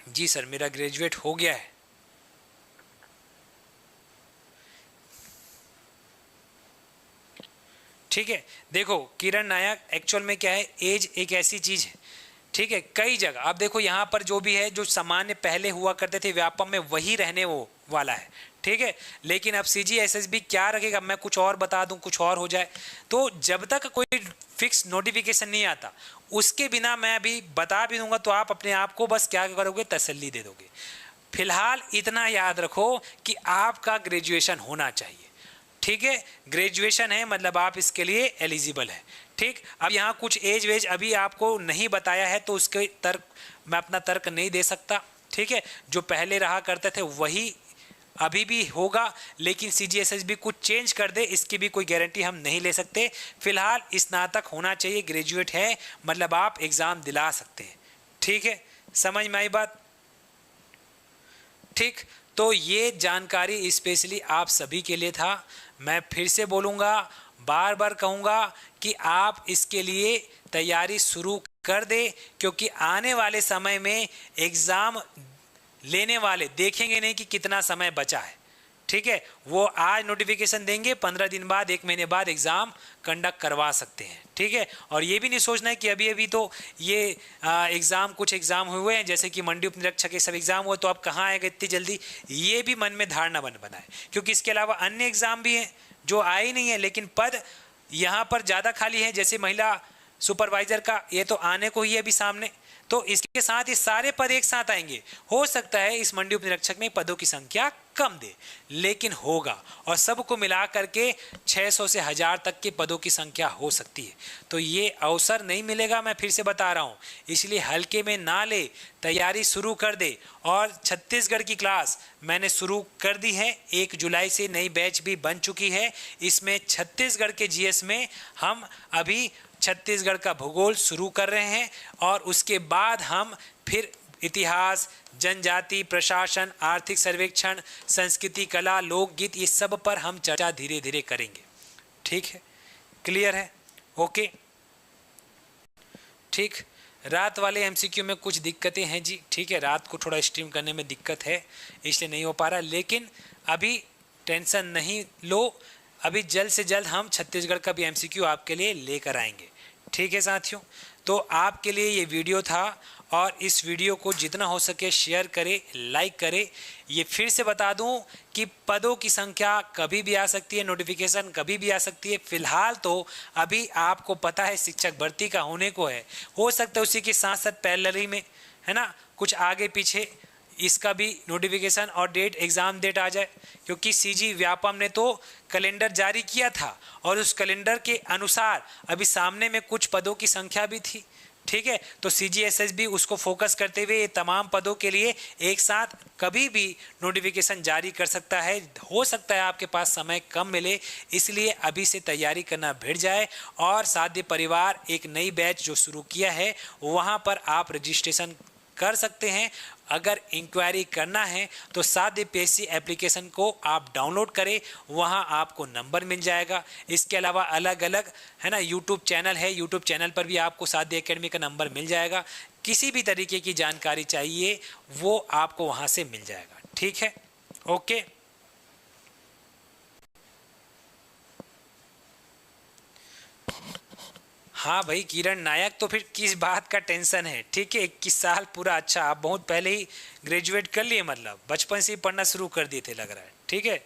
जी सर, मेरा ग्रेजुएट हो गया है। ठीक है, देखो किरण नायक, एक्चुअल में क्या है, एज एक ऐसी चीज है ठीक है, कई जगह आप देखो यहाँ पर जो भी है, जो सामान्य पहले हुआ करते थे व्यापम में वही रहने वो वाला है, ठीक है। लेकिन अब CGSSB क्या रखेगा, मैं कुछ और बता दूं, कुछ और हो जाए। तो जब तक कोई फिक्स नोटिफिकेशन नहीं आता उसके बिना मैं अभी बता भी दूंगा तो आप अपने आप को बस क्या करोगे, तसल्ली दे दोगे। फिलहाल इतना याद रखो कि आपका ग्रेजुएशन होना चाहिए, ठीक है। ग्रेजुएशन है मतलब आप इसके लिए एलिजिबल है, ठीक। अब यहाँ कुछ एज वेज अभी आपको नहीं बताया है तो उसके तर्क मैं अपना तर्क नहीं दे सकता, ठीक है। जो पहले रहा करते थे वही अभी भी होगा, लेकिन CGSSB कुछ चेंज कर दे इसकी भी कोई गारंटी हम नहीं ले सकते। फिलहाल स्नातक होना चाहिए, ग्रेजुएट है मतलब आप एग्ज़ाम दिला सकते हैं, ठीक है। समझ में आई बात, ठीक। तो ये जानकारी स्पेशली आप सभी के लिए था। मैं फिर से बोलूँगा, बार बार कहूँगा कि आप इसके लिए तैयारी शुरू कर दे, क्योंकि आने वाले समय में एग्ज़ाम लेने वाले देखेंगे नहीं कि कितना समय बचा है, ठीक है। वो आज नोटिफिकेशन देंगे, 15 दिन बाद, 1 महीने बाद एग्ज़ाम कंडक्ट करवा सकते हैं, ठीक है। और ये भी नहीं सोचना है कि अभी अभी तो ये एग्ज़ाम कुछ एग्ज़ाम हुए हैं, जैसे कि मंडी उप निरीक्षक के सब एग्ज़ाम हुए तो अब कहाँ आएगा इतनी जल्दी, ये भी मन में धारणा बनाए, क्योंकि इसके अलावा अन्य एग्ज़ाम भी हैं जो आए ही नहीं है, लेकिन पद यहाँ पर ज़्यादा खाली है। जैसे महिला सुपरवाइज़र का ये तो आने को ही है अभी सामने, तो इसके साथ ये सारे पद एक साथ आएंगे। हो सकता है इस मंडी उप निरीक्षक में पदों की संख्या कम दे, लेकिन होगा, और सबको मिला करके 600 से 1000 तक के पदों की संख्या हो सकती है। तो ये अवसर नहीं मिलेगा, मैं फिर से बता रहा हूँ, इसलिए हल्के में ना ले, तैयारी शुरू कर दे। और छत्तीसगढ़ की क्लास मैंने शुरू कर दी है, 1 जुलाई से नई बैच भी बन चुकी है। इसमें छत्तीसगढ़ के GS में हम अभी छत्तीसगढ़ का भूगोल शुरू कर रहे हैं, और उसके बाद हम फिर इतिहास, जनजाति, प्रशासन, आर्थिक सर्वेक्षण, संस्कृति, कला, लोकगीत, ये सब पर हम चर्चा धीरे धीरे करेंगे, ठीक है। क्लियर है, ओके, ठीक। रात वाले MCQ में कुछ दिक्कतें हैं जी, ठीक है। रात को थोड़ा स्ट्रीम करने में दिक्कत है, इसलिए नहीं हो पा रहा, लेकिन अभी टेंशन नहीं लो, अभी जल्द से जल्द हम छत्तीसगढ़ का भी MCQ आपके लिए लेकर आएंगे, ठीक है साथियों। तो आपके लिए ये वीडियो था, और इस वीडियो को जितना हो सके शेयर करें, लाइक करें। ये फिर से बता दूं कि पदों की संख्या कभी भी आ सकती है, नोटिफिकेशन कभी भी आ सकती है। फिलहाल तो अभी आपको पता है शिक्षक भर्ती का होने को है, हो सकता है उसी के साथ साथ पैरेलली में, है ना, कुछ आगे पीछे इसका भी नोटिफिकेशन और डेट, एग्ज़ाम डेट आ जाए, क्योंकि CG व्यापम ने तो कैलेंडर जारी किया था, और उस कैलेंडर के अनुसार अभी सामने में कुछ पदों की संख्या भी थी, ठीक है। तो CGSSB उसको फोकस करते हुए ये तमाम पदों के लिए एक साथ कभी भी नोटिफिकेशन जारी कर सकता है। हो सकता है आपके पास समय कम मिले, इसलिए अभी से तैयारी करना भिड़ जाए। और साध्य परिवार एक नई बैच जो शुरू किया है, वहाँ पर आप रजिस्ट्रेशन कर सकते हैं। अगर इंक्वायरी करना है तो साध्य PSC एप्लीकेशन को आप डाउनलोड करें, वहाँ आपको नंबर मिल जाएगा। इसके अलावा अलग अलग, है ना, यूट्यूब चैनल है, यूट्यूब चैनल पर भी आपको साध्य एकेडमी का नंबर मिल जाएगा। किसी भी तरीके की जानकारी चाहिए वो आपको वहाँ से मिल जाएगा, ठीक है, ओके। हाँ भाई किरण नायक, तो फिर किस बात का टेंशन है, ठीक है। 21 साल पूरा, अच्छा आप बहुत पहले ही ग्रेजुएट कर लिए, मतलब बचपन से ही पढ़ना शुरू कर दिए थे लग रहा है, ठीक है।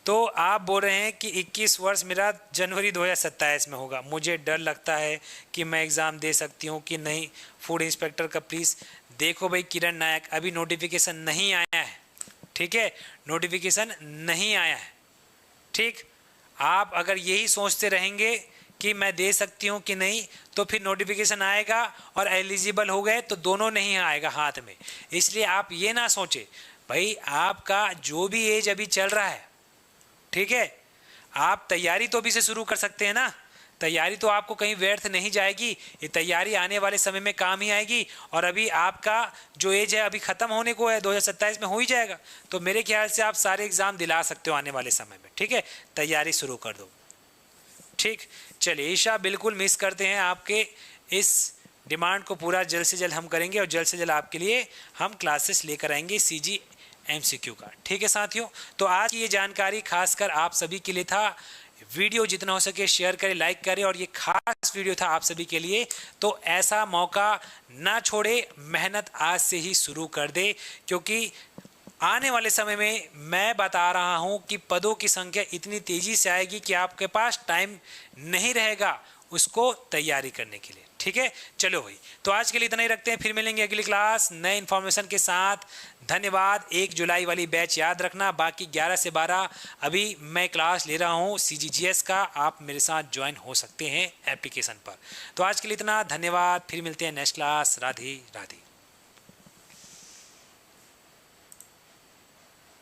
तो आप बोल रहे हैं कि 21 वर्ष मेरा जनवरी 2027 में होगा, मुझे डर लगता है कि मैं एग्ज़ाम दे सकती हूँ कि नहीं। फूड इंस्पेक्टर का प्लीज़ देखो भाई किरण नायक, अभी नोटिफिकेशन नहीं आया है, ठीक है, नोटिफिकेशन नहीं आया है, ठीक। आप अगर यही सोचते रहेंगे कि मैं दे सकती हूँ कि नहीं, तो फिर नोटिफिकेशन आएगा और एलिजिबल हो गए तो दोनों नहीं आएगा हाथ में। इसलिए आप ये ना सोचे भाई, आपका जो भी एज अभी चल रहा है, ठीक है, आप तैयारी तो अभी से शुरू कर सकते हैं ना। तैयारी तो आपको कहीं व्यर्थ नहीं जाएगी, ये तैयारी आने वाले समय में काम ही आएगी। और अभी आपका जो एज है अभी ख़त्म होने को है, 2027 में हो ही जाएगा, तो मेरे ख्याल से आप सारे एग्ज़ाम दिला सकते हो आने वाले समय में, ठीक है। तैयारी शुरू कर दो, ठीक। चलिए ईशा, बिल्कुल मिस करते हैं आपके इस डिमांड को, पूरा जल्द से जल्द हम करेंगे, और जल्द से जल्द आपके लिए हम क्लासेस लेकर आएंगे CG MCQ का, ठीक है साथियों। तो आज की ये जानकारी खासकर आप सभी के लिए था। वीडियो जितना हो सके शेयर करें, लाइक करें, और ये खास वीडियो था आप सभी के लिए। तो ऐसा मौका ना छोड़े, मेहनत आज से ही शुरू कर दे, क्योंकि आने वाले समय में मैं बता रहा हूं कि पदों की संख्या इतनी तेजी से आएगी कि आपके पास टाइम नहीं रहेगा उसको तैयारी करने के लिए। ठीक है, चलो भाई, तो आज के लिए इतना ही रखते हैं, फिर मिलेंगे अगली क्लास नए इन्फॉर्मेशन के साथ। धन्यवाद। 1 जुलाई वाली बैच याद रखना, बाकी 11 से 12 अभी मैं क्लास ले रहा हूँ CGGS का, आप मेरे साथ ज्वाइन हो सकते हैं एप्लीकेशन पर। तो आज के लिए इतना, धन्यवाद, फिर मिलते हैं नेक्स्ट क्लास। राधे राधे।